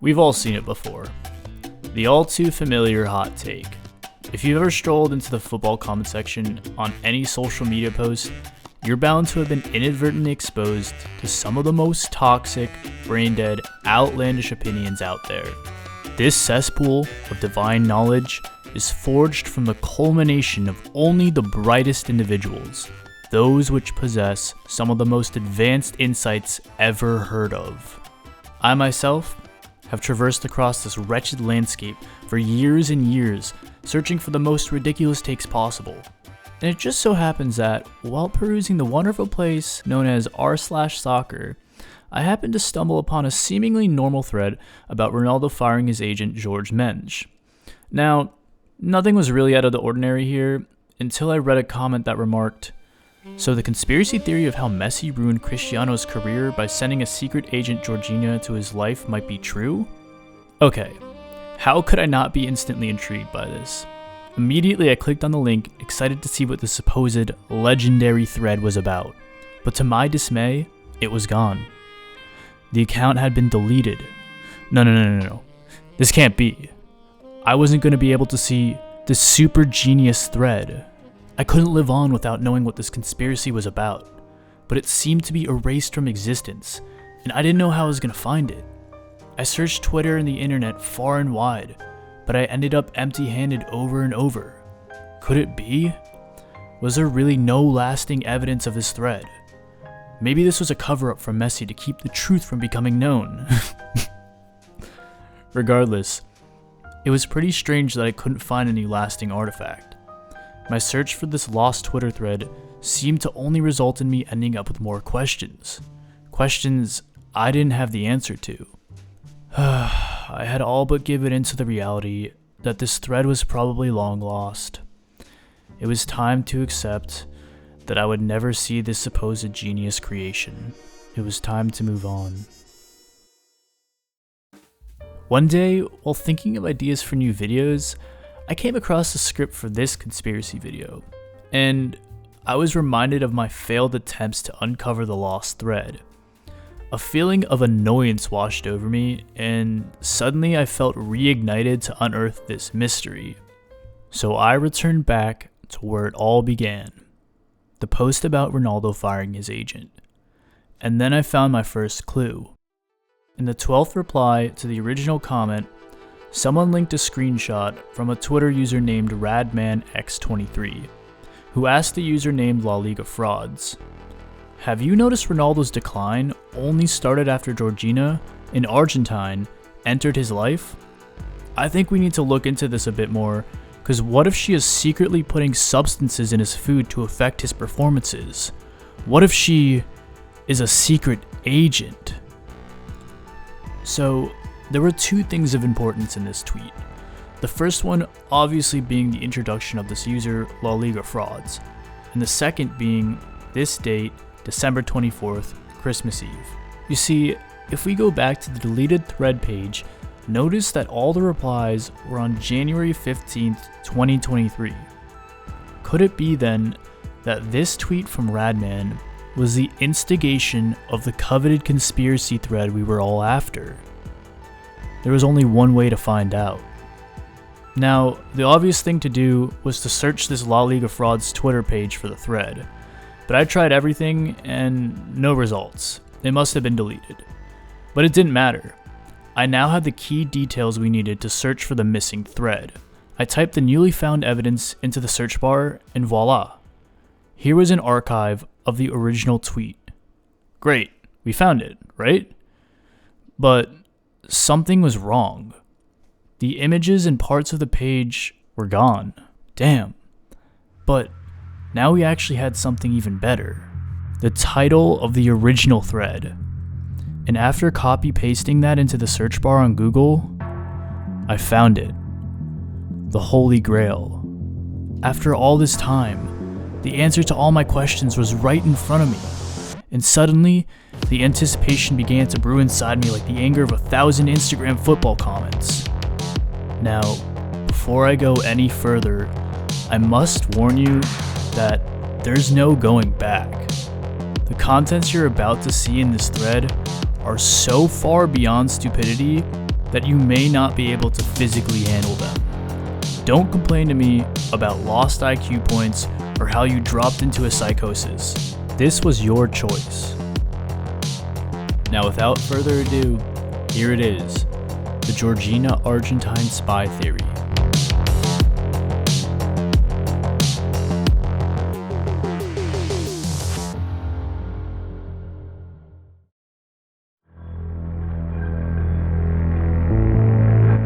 We've all seen it before. The all too familiar hot take. If you've ever strolled into the football comment section on any social media post, you're bound to have been inadvertently exposed to some of the most toxic, brain-dead, outlandish opinions out there. This cesspool of divine knowledge is forged from the culmination of only the brightest individuals, those which possess some of the most advanced insights ever heard of. I myself have traversed across this wretched landscape for years and years, searching for the most ridiculous takes possible. And it just so happens that, while perusing the wonderful place known as r/soccer, I happened to stumble upon a seemingly normal thread about Ronaldo firing his agent George Mensch. Now, nothing was really out of the ordinary here, until I read a comment that remarked, "So the conspiracy theory of how Messi ruined Cristiano's career by sending a secret agent Georgina to his life might be true?" Okay, how could I not be instantly intrigued by this? Immediately I clicked on the link, excited to see what the supposed legendary thread was about. But to my dismay, it was gone. The account had been deleted. No. This can't be. I wasn't going to be able to see this super genius thread. I couldn't live on without knowing what this conspiracy was about. But it seemed to be erased from existence, and I didn't know how I was going to find it. I searched Twitter and the internet far and wide, but I ended up empty-handed over and over. Could it be? Was there really no lasting evidence of this thread? Maybe this was a cover-up from Messi to keep the truth from becoming known. Regardless, it was pretty strange that I couldn't find any lasting artifact. My search for this lost Twitter thread seemed to only result in me ending up with more questions. Questions I didn't have the answer to. I had all but given in to the reality that this thread was probably long lost. It was time to accept that I would never see this supposed genius creation. It was time to move on. One day, while thinking of ideas for new videos, I came across the script for this conspiracy video, and I was reminded of my failed attempts to uncover the lost thread. A feeling of annoyance washed over me, and suddenly I felt reignited to unearth this mystery. So I returned back to where it all began, the post about Ronaldo firing his agent. And then I found my first clue. In the 12th reply to the original comment, someone linked a screenshot from a Twitter user named RadmanX23, who asked the user named La Liga Frauds, "Have you noticed Ronaldo's decline only started after Georgina, an Argentine, entered his life? I think we need to look into this a bit more, because what if she is secretly putting substances in his food to affect his performances? What if she is a secret agent?" So, there were two things of importance in this tweet. The first one obviously being the introduction of this user, La Liga Frauds, and the second being this date, December 24th, Christmas Eve. You see, if we go back to the deleted thread page, notice that all the replies were on January 15th, 2023. Could it be then that this tweet from Radman was the instigation of the coveted conspiracy thread we were all after? There was only one way to find out. Now, the obvious thing to do was to search this La Liga Frauds Twitter page for the thread. But I tried everything and no results. It must have been deleted. But it didn't matter. I now had the key details we needed to search for the missing thread. I typed the newly found evidence into the search bar and voila. Here was an archive of the original tweet. Great, we found it, right? But something was wrong. The images and parts of the page were gone. Damn. But now we actually had something even better. The title of the original thread. And after copy-pasting that into the search bar on Google, I found it. The Holy Grail. After all this time, the answer to all my questions was right in front of me. And suddenly, the anticipation began to brew inside me like the anger of 1,000 Instagram football comments. Now, before I go any further, I must warn you that there's no going back. The contents you're about to see in this thread are so far beyond stupidity that you may not be able to physically handle them. Don't complain to me about lost IQ points or how you dropped into a psychosis. This was your choice. Now, without further ado, here it is, the Georgina Argentine spy theory.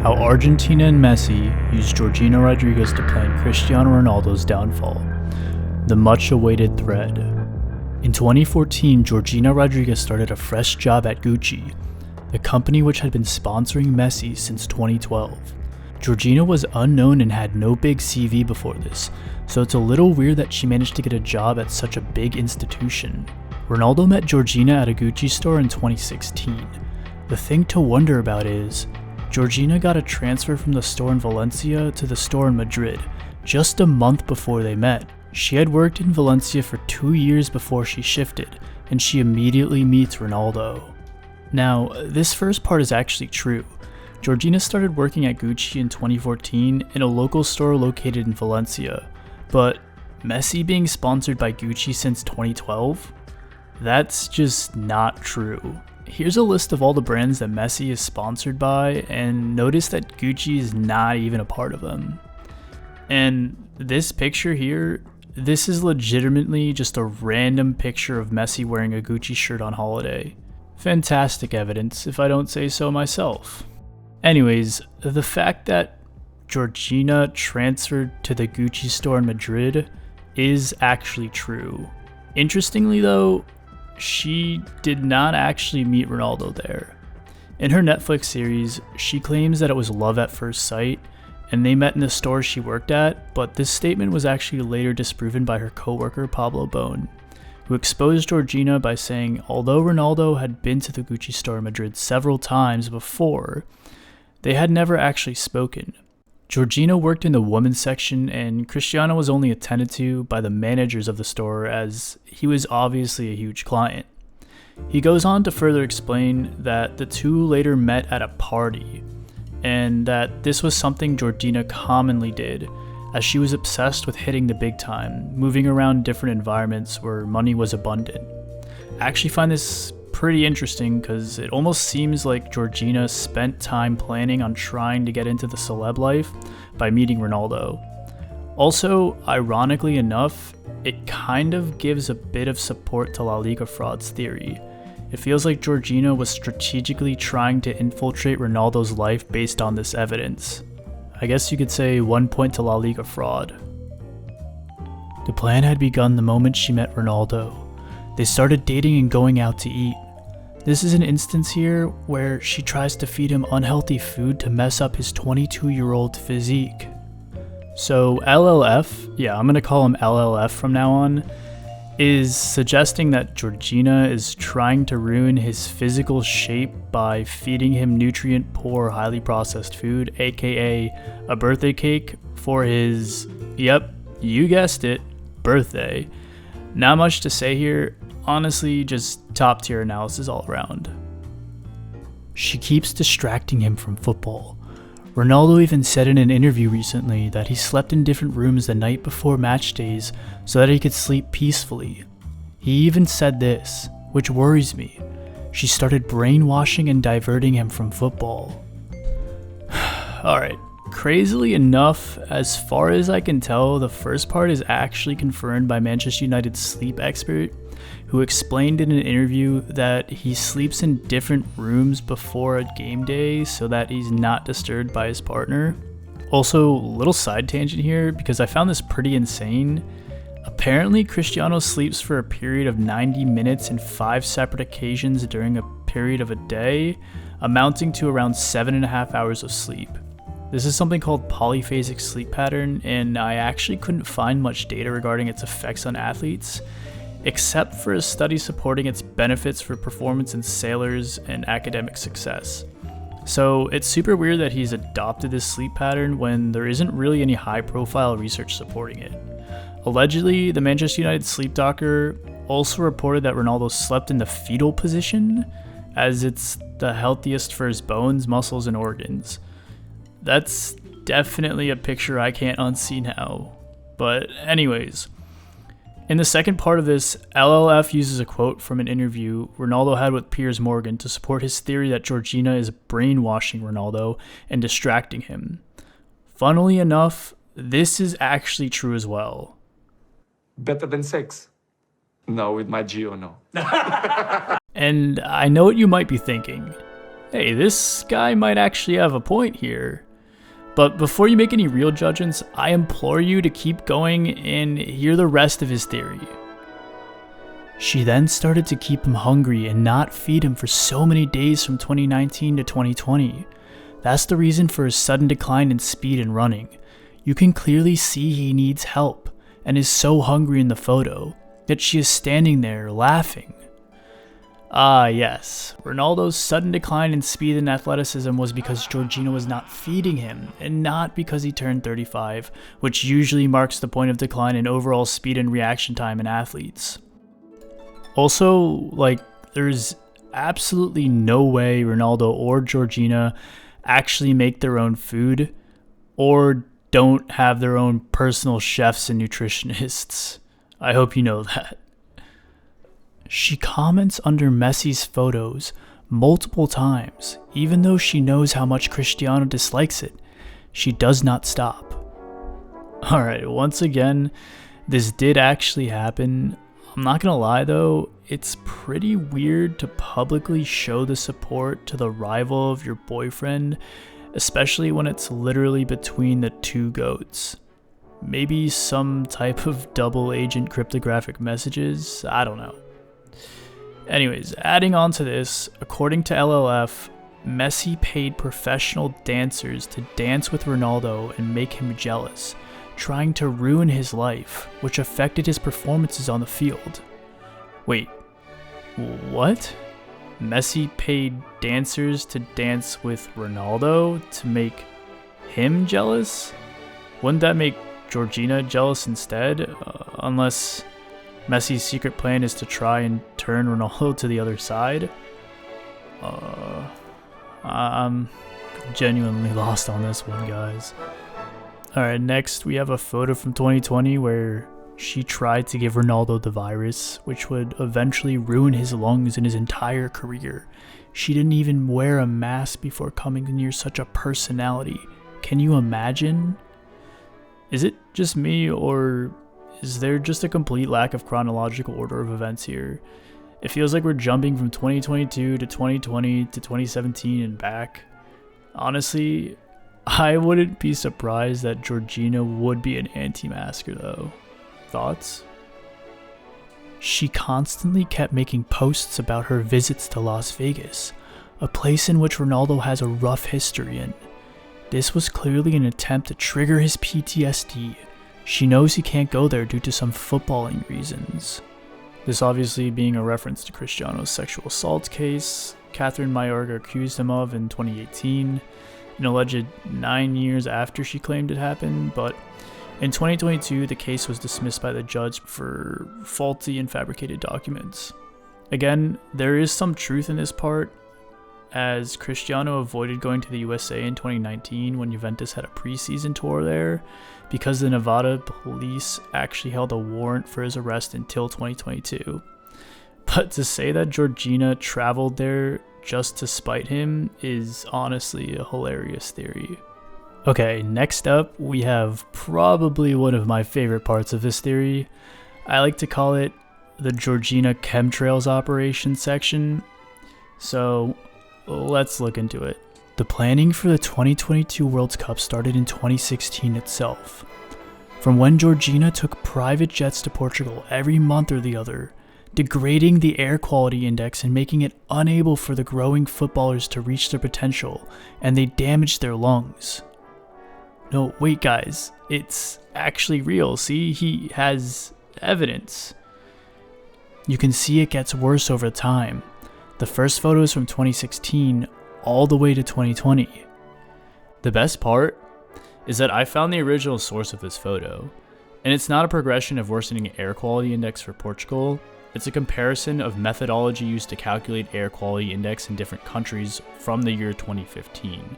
How Argentina and Messi used Georgina Rodriguez to plan Cristiano Ronaldo's downfall. The much-awaited thread. In 2014, Georgina Rodriguez started a fresh job at Gucci, the company which had been sponsoring Messi since 2012. Georgina was unknown and had no big CV before this, so it's a little weird that she managed to get a job at such a big institution. Ronaldo met Georgina at a Gucci store in 2016. The thing to wonder about is, Georgina got a transfer from the store in Valencia to the store in Madrid, just a month before they met. She had worked in Valencia for 2 years before she shifted, and she immediately meets Ronaldo. Now, this first part is actually true. Georgina started working at Gucci in 2014 in a local store located in Valencia, but Messi being sponsored by Gucci since 2012? That's just not true. Here's a list of all the brands that Messi is sponsored by, and notice that Gucci is not even a part of them. And this picture here, this is legitimately just a random picture of Messi wearing a Gucci shirt on holiday. Fantastic evidence, if I don't say so myself. Anyways, the fact that Georgina transferred to the Gucci store in Madrid is actually true. Interestingly though, she did not actually meet Ronaldo there. In her Netflix series, she claims that it was love at first sight, and they met in the store she worked at, but this statement was actually later disproven by her co-worker Pablo Bone, who exposed Georgina by saying although Ronaldo had been to the Gucci store in Madrid several times before, they had never actually spoken. Georgina worked in the women's section, and Cristiano was only attended to by the managers of the store as he was obviously a huge client. He goes on to further explain that the two later met at a party, and that this was something Georgina commonly did, as she was obsessed with hitting the big time, moving around different environments where money was abundant. I actually find this pretty interesting because it almost seems like Georgina spent time planning on trying to get into the celeb life by meeting Ronaldo. Also, ironically enough, it kind of gives a bit of support to La Liga fraud's theory. It feels like Georgina was strategically trying to infiltrate Ronaldo's life based on this evidence. I guess you could say 1 point to La Liga fraud. The plan had begun the moment she met Ronaldo. They started dating and going out to eat. This is an instance here where she tries to feed him unhealthy food to mess up his 22-year-old physique. So LLF, yeah, I'm gonna call him LLF from now on, is suggesting that Georgina is trying to ruin his physical shape by feeding him nutrient-poor, highly processed food, aka a birthday cake for his, yep, you guessed it, birthday. Not much to say here. Honestly, just top tier analysis all around. She keeps distracting him from football. Ronaldo even said in an interview recently that he slept in different rooms the night before match days so that he could sleep peacefully. He even said this, which worries me. She started brainwashing and diverting him from football. Alright, crazily enough, as far as I can tell, the first part is actually confirmed by Manchester United's sleep expert, who explained in an interview that he sleeps in different rooms before a game day so that he's not disturbed by his partner. Also, little side tangent here because I found this pretty insane. Apparently, Cristiano sleeps for a period of 90 minutes in 5 separate occasions during a period of a day, amounting to around 7.5 hours of sleep. This is something called polyphasic sleep pattern, and I actually couldn't find much data regarding its effects on athletes, except for a study supporting its benefits for performance in sailors and academic success. So it's super weird that he's adopted this sleep pattern when there isn't really any high-profile research supporting it. Allegedly, the Manchester United sleep doctor also reported that Ronaldo slept in the fetal position, as it's the healthiest for his bones, muscles, and organs. That's definitely a picture I can't unsee now. But anyways, in the second part of this, LLF uses a quote from an interview Ronaldo had with Piers Morgan to support his theory that Georgina is brainwashing Ronaldo and distracting him. Funnily enough, this is actually true as well. Better than sex? No, with my Gio, no. And I know what you might be thinking. Hey, this guy might actually have a point here. But before you make any real judgments, I implore you to keep going and hear the rest of his theory. She then started to keep him hungry and not feed him for so many days from 2019 to 2020. That's the reason for his sudden decline in speed and running. You can clearly see he needs help and is so hungry in the photo, yet she is standing there laughing. Ah yes, Ronaldo's sudden decline in speed and athleticism was because Georgina was not feeding him, and not because he turned 35, which usually marks the point of decline in overall speed and reaction time in athletes. Also, there's absolutely no way Ronaldo or Georgina actually make their own food, or don't have their own personal chefs and nutritionists. I hope you know that. She comments under Messi's photos multiple times, even though she knows how much Cristiano dislikes it. She does not stop. Alright, once again, this did actually happen. I'm not gonna lie though, it's pretty weird to publicly show the support to the rival of your boyfriend, especially when it's literally between the two GOATs. Maybe some type of double agent cryptographic messages? I don't know. Anyways, adding on to this, according to LLF, Messi paid professional dancers to dance with Ronaldo and make him jealous, trying to ruin his life, which affected his performances on the field. Wait, what? Messi paid dancers to dance with Ronaldo to make him jealous? Wouldn't that make Georgina jealous instead? Unless Messi's secret plan is to try and turn Ronaldo to the other side? I'm genuinely lost on this one, guys. Alright, next we have a photo from 2020 where she tried to give Ronaldo the virus, which would eventually ruin his lungs and his entire career. She didn't even wear a mask before coming near such a personality. Can you imagine? Is it just me, or is there just a complete lack of chronological order of events here? It feels like we're jumping from 2022 to 2020 to 2017 and back. Honestly, I wouldn't be surprised that Georgina would be an anti-masker though. Thoughts? She constantly kept making posts about her visits to Las Vegas, a place in which Ronaldo has a rough history in. This was clearly an attempt to trigger his PTSD. She knows he can't go there due to some footballing reasons. This obviously being a reference to Cristiano's sexual assault case Catherine Mayorga accused him of in 2018, an alleged 9 years after she claimed it happened, but in 2022 the case was dismissed by the judge for faulty and fabricated documents. Again, there is some truth in this part, as Cristiano avoided going to the USA in 2019 when Juventus had a preseason tour there, because the Nevada police actually held a warrant for his arrest until 2022. But to say that Georgina traveled there just to spite him is honestly a hilarious theory. Okay, next up we have probably one of my favorite parts of this theory. I like to call it the Georgina Chemtrails operation section. So let's look into it. The planning for the 2022 World Cup started in 2016 itself. From when Georgina took private jets to Portugal every month or the other, degrading the air quality index and making it unable for the growing footballers to reach their potential, and they damaged their lungs. No, wait guys, it's actually real. See, he has evidence. You can see it gets worse over time. The first photo is from 2016 all the way to 2020. The best part is that I found the original source of this photo, and it's not a progression of worsening air quality index for Portugal. It's a comparison of methodology used to calculate air quality index in different countries from the year 2015.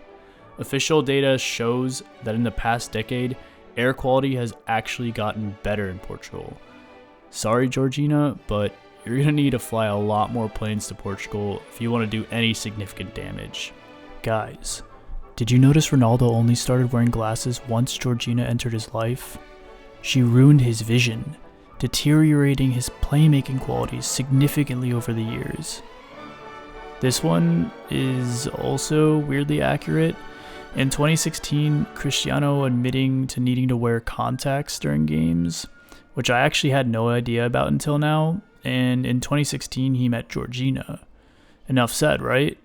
Official data shows that in the past decade, air quality has actually gotten better in Portugal. Sorry, Georgina, but you're going to need to fly a lot more planes to Portugal if you want to do any significant damage. Guys, did you notice Ronaldo only started wearing glasses once Georgina entered his life? She ruined his vision, deteriorating his playmaking qualities significantly over the years. This one is also weirdly accurate. In 2016, Cristiano admitting to needing to wear contacts during games, which I actually had no idea about until now, and in 2016 he met Georgina. Enough said, right?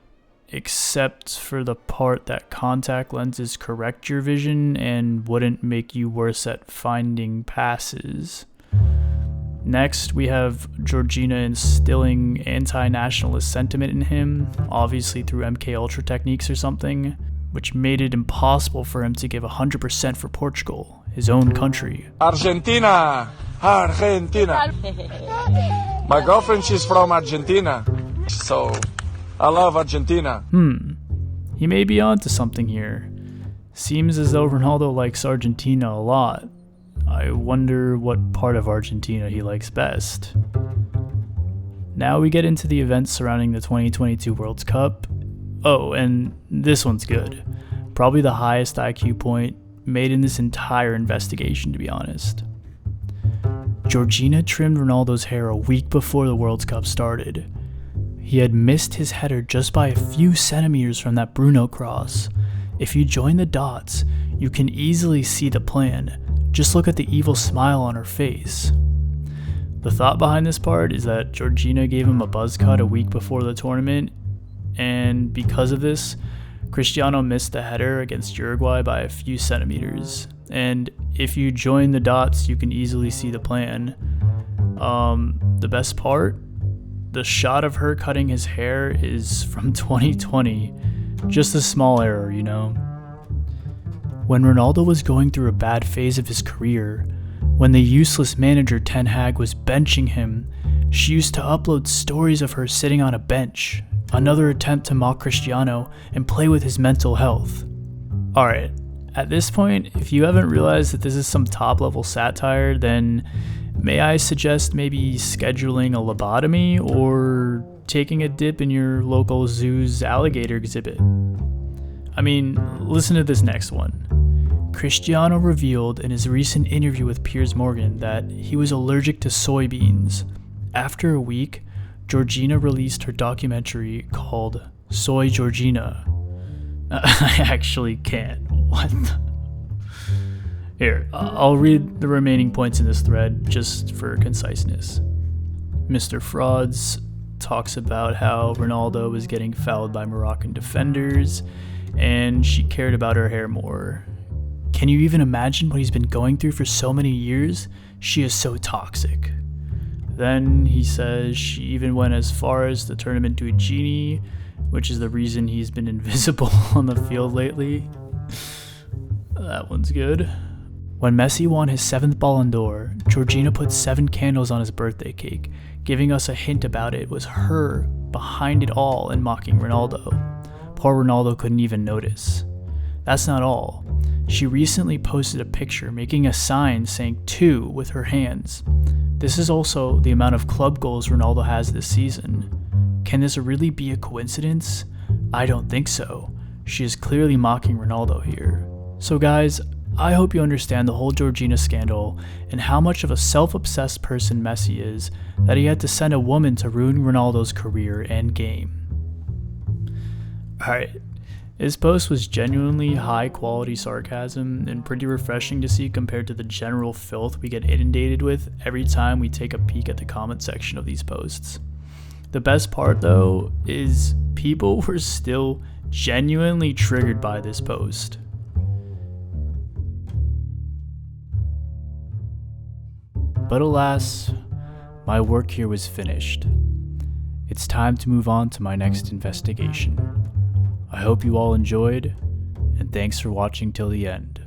Except for the part that contact lenses correct your vision and wouldn't make you worse at finding passes. Next, we have Georgina instilling anti-nationalist sentiment in him, obviously through MKUltra techniques or something, which made it impossible for him to give 100% for Portugal, his own country. Argentina! Argentina! My girlfriend, she's from Argentina, so I love Argentina. He may be onto something here. Seems as though Ronaldo likes Argentina a lot. I wonder what part of Argentina he likes best. Now we get into the events surrounding the 2022 World Cup. Oh, and this one's good. Probably the highest IQ point made in this entire investigation, to be honest. Georgina trimmed Ronaldo's hair a week before the World Cup started. He had missed his header just by a few centimeters from that Bruno cross. If you join the dots, you can easily see the plan. Just look at the evil smile on her face. The thought behind this part is that Georgina gave him a buzz cut a week before the tournament, and because of this, Cristiano missed the header against Uruguay by a few centimeters. And if you join the dots, you can easily see the plan. The best part? The shot of her cutting his hair is from 2020. Just a small error, you know? When Ronaldo was going through a bad phase of his career, when the useless manager Ten Hag was benching him, she used to upload stories of her sitting on a bench, another attempt to mock Cristiano and play with his mental health. Alright, at this point, if you haven't realized that this is some top-level satire, then may I suggest maybe scheduling a lobotomy or taking a dip in your local zoo's alligator exhibit? I mean, listen to this next one. Cristiano revealed in his recent interview with Piers Morgan that he was allergic to soybeans. After a week, Georgina released her documentary called Soy Georgina. I actually can't. What the? Here, I'll read the remaining points in this thread just for conciseness. Mr. Frauds talks about how Ronaldo was getting fouled by Moroccan defenders, and she cared about her hair more. Can you even imagine what he's been going through for so many years? She is so toxic. Then he says she even went as far as to turn him into a genie, which is the reason he's been invisible on the field lately. That one's good. When Messi won his 7th Ballon d'Or, Georgina put 7 candles on his birthday cake, giving us a hint about it was her behind it all and mocking Ronaldo. Poor Ronaldo couldn't even notice. That's not all. She recently posted a picture making a sign saying 2 with her hands. This is also the amount of club goals Ronaldo has this season. Can this really be a coincidence? I don't think so. She is clearly mocking Ronaldo here. So guys, I hope you understand the whole Georgina scandal and how much of a self-obsessed person Messi is that he had to send a woman to ruin Ronaldo's career and game. Alright, his post was genuinely high-quality sarcasm and pretty refreshing to see compared to the general filth we get inundated with every time we take a peek at the comment section of these posts. The best part, though, is people were still genuinely triggered by this post. But alas, my work here was finished. It's time to move on to my next investigation. I hope you all enjoyed, and thanks for watching till the end.